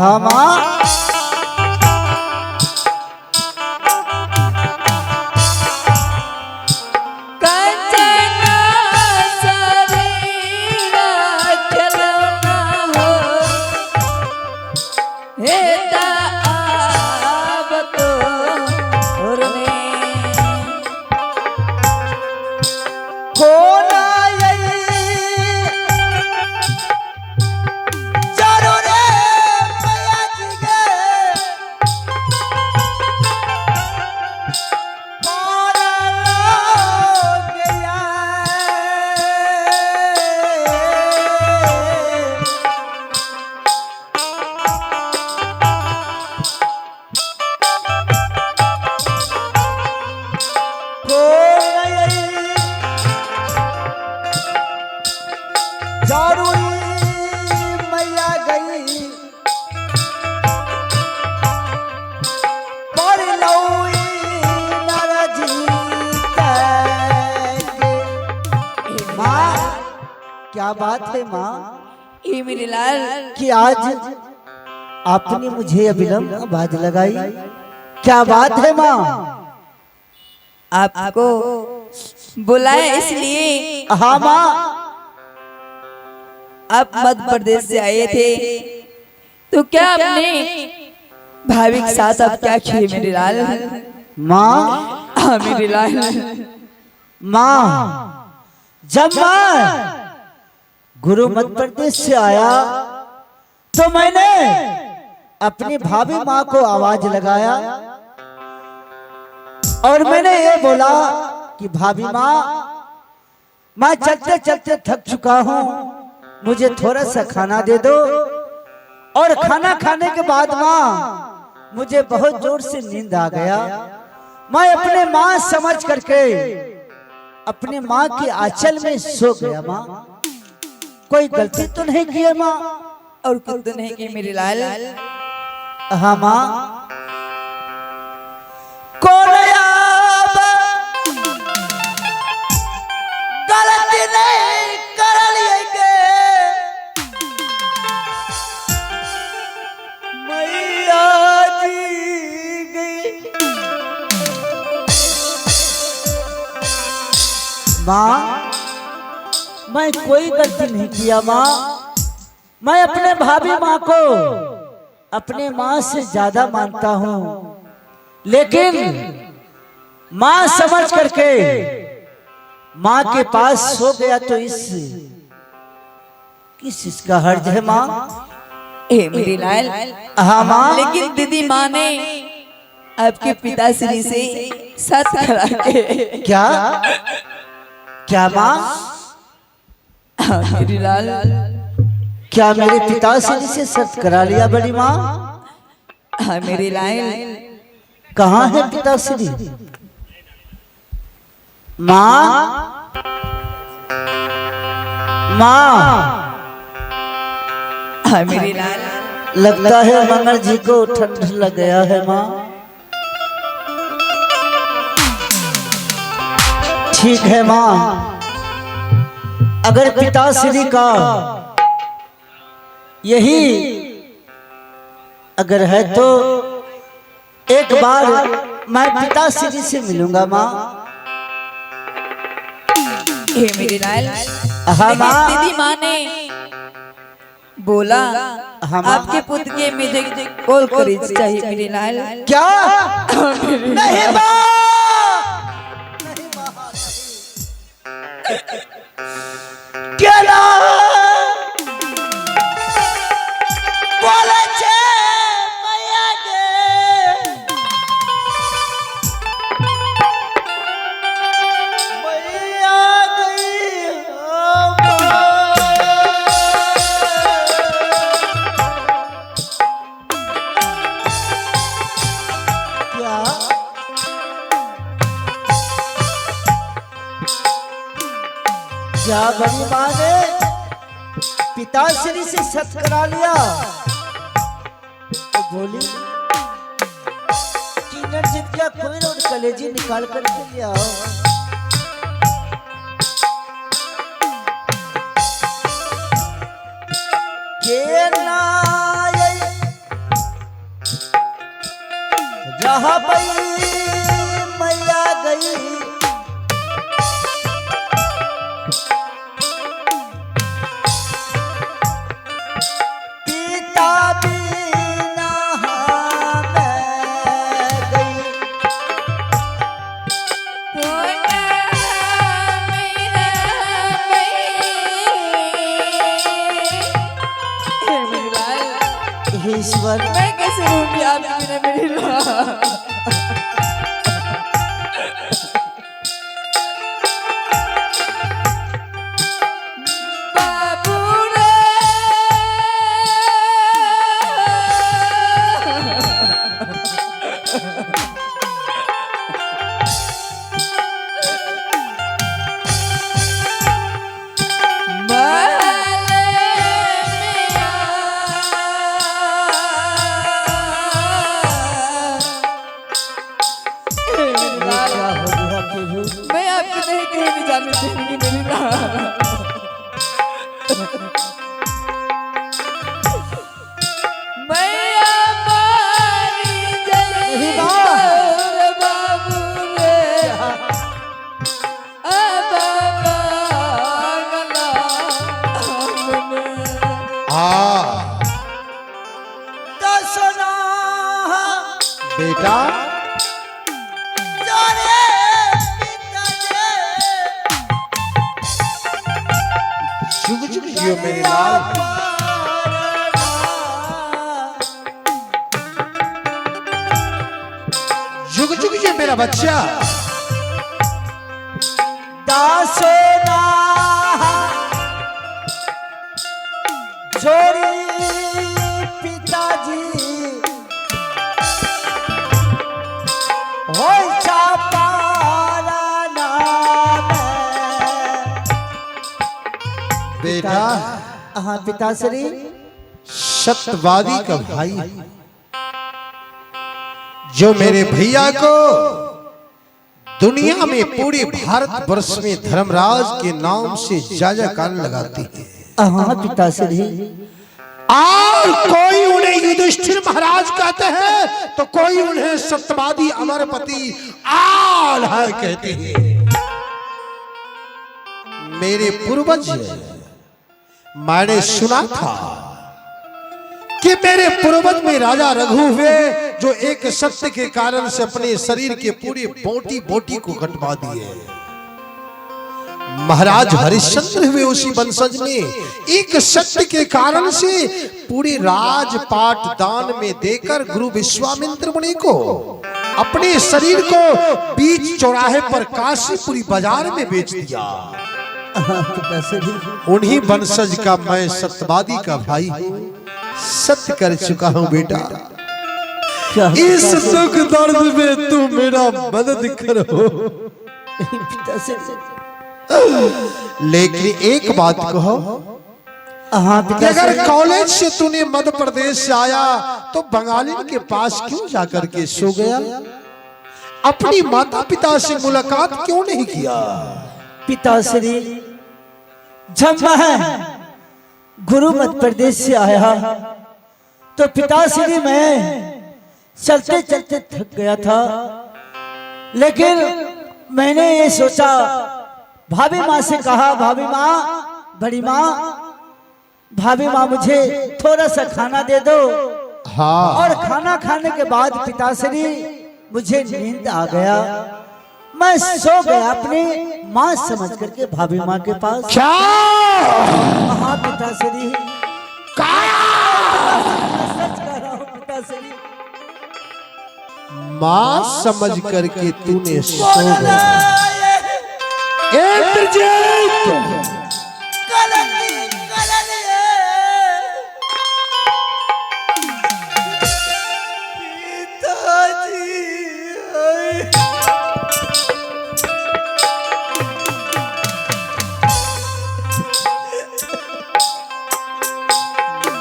हाँ माँ। क्या बात है माँ? ये मेरे लाल कि आज आपने मुझे अविलंब आवाज लगाई, क्या बात है माँ? आपको बुलाया इसलिए। हाँ माँ। आप मध्य प्रदेश से आए थे तो क्या आपने भाभी के साथ आप क्या किए मेरे लाल? माँ। हाँ मेरे लाल। माँ, जब मैं गुरु मध्य प्रदेश से आया तो मैंने अपनी भाभी माँ को आवाज लगाया और मैंने ये बोला कि भाभी माँ, मैं चलते चलते थक चुका हूँ, मुझे थोड़ा सा खाना दे दो। और खाना खाने के बाद माँ मुझे बहुत जोर से नींद आ गया। मैं अपने माँ समझ करके अपने माँ की आंचल में सो गया। माँ, कोई गलती तो नहीं की है माँ? और कुछ तो नहीं की मेरे लाल। हाँ माँ। गलती नहीं कर लिएगे मैया जी गई। माँ, मैं कोई गलती नहीं किया माँ। मैं अपने भाभी माँ को अपने माँ से ज्यादा मानता हूँ, लेकिन माँ समझ करके माँ के पास सो गया तो इसका हर्ज है माँ? ए मेरी लाल। हाँ माँ। लेकिन दीदी माँ ने आपके पिताश्री से साथ करा के। क्या क्या माँ? हाँ मेरी लाल। क्या मेरे पिताश्री से सत्य करा लिया बड़ी माँ? हाँ मेरी लाल। कहाँ है पिताश्री? माँ, माँ। हाँ मेरी लाल। लगता है मंगल जी को ठंड लग गया है माँ। ठीक है माँ, अगर पिताश्री का यही अगर है तो एक बार मैं पिताश्री से मिलूंगा माँ। हे मेरी लाल। हाँ माँ। दीदी माँ ने बोला आपके पुत्र के मुझे कॉल करी चाहिए मेरी लाल। क्या? नहीं माँ, क्या ना बोले छे मैया गे, मैया गई हो माँ। क्या? क्या बड़ी माँ ने पिताश्री से सत्य करा लिया तो बोली कि नरसिंह का कोई और कलेजी निकाल कर के ले आओ। के नाय साहबई मैया गई पिता बिना मैं गई ईश्वर मैं कैसे रहूंगी आप बिना मेरे बाबू रे मैं आपको नहीं कहीं नहीं जाने दूंगी मेरी मैया मारी जय बाबू रे अब मांगला हमने दसना बेटा जाने पिता जुग जुग जियो मेरे लाल। जुग जुग जियो मेरा बच्चा। दासना छोड़ी पिताजी हो चापारा नाम बेटा हाँ पिताश्री सत्यवादी का भाई जो मेरे भैया को दुनिया में पूरे भारत वर्ष में धर्मराज के नाम से जाजा कान लगाती है। हाँ पिताश्री और कोई उन्हें युधिष्ठिर महाराज कहते हैं तो कोई उन्हें सत्यवादी अमरपति आल है कहते हैं। मेरे पूर्वज मैंने सुना था कि मेरे पूर्वज में राजा रघु हुए जो एक सत्य के कारण से अपने शरीर के पूरे बोटी बोटी को कटवा दिए। महाराज हरिश्चंद्र हुए उसी वंशज में एक सत्य के कारण से पूरे राजपाट दान में देकर गुरु विश्वामित्र मुनि को अपने शरीर को बीच चौराहे पर काशीपुरी बाजार में बेच दिया। उन्हीं वंशज का मैं सत्यवादी का भाई सत्य कर चुका हूं बेटा। इस सुख दर्द में तू मेरा मदद करो। लेकिन एक बात कहो हाँ कि अगर कॉलेज से तूने मध्य प्रदेश से आया तो बंगालियों के पास क्यों जाकर के सो गया? अपनी माता पिता से मुलाकात क्यों नहीं किया? पिताश्री जब मैं गुरु मध्य प्रदेश से आया तो पिताश्री मैं चलते चलते थक गया था, लेकिन मैंने ये सोचा भाभी माँ से कहा भाभी माँ बड़ी माँ भाभी माँ मुझे थोड़ा सा खाना दे दो। हाँ। और खाना खाने के बाद पिताश्री मुझे नींद आ गया, मैं सो गया अपनी माँ समझ करके भाभी माँ के पास। क्या? हाँ पिताश्री सच कह रहा हूँ पिताश्री। माँ समझ करके तूने सो गया। इंद्रजीत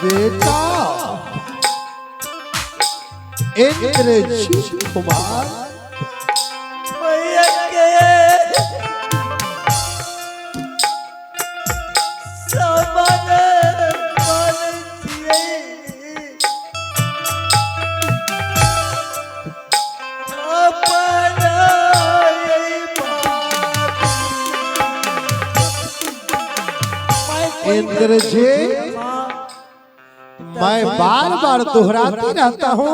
बेटा इंद्रजीत कुमार नरेंद्र जी, मैं बार बार दोहराती रहता हूँ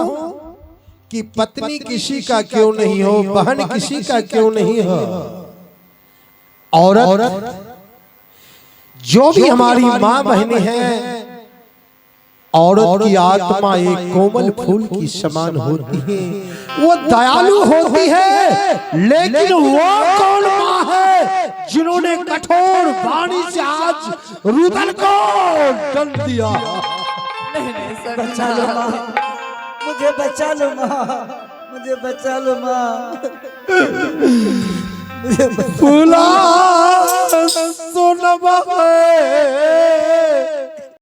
कि पत्नी किसी का क्यों नहीं हो, बहन किसी का क्यों नहीं हो, औरत जो भी हमारी माँ बहनें हैं, औरत की आत्मा एक कोमल फूल की समान होती है, वो दयालु होती है। लेकिन वो कौन माँ है जिन्होंने कठोर वाणी से आज रुदन को दंड दिया? बचा लो माँ, मुझे बचा लो माँ, मुझे बचा लो माँ, मुझे फूला सोनवा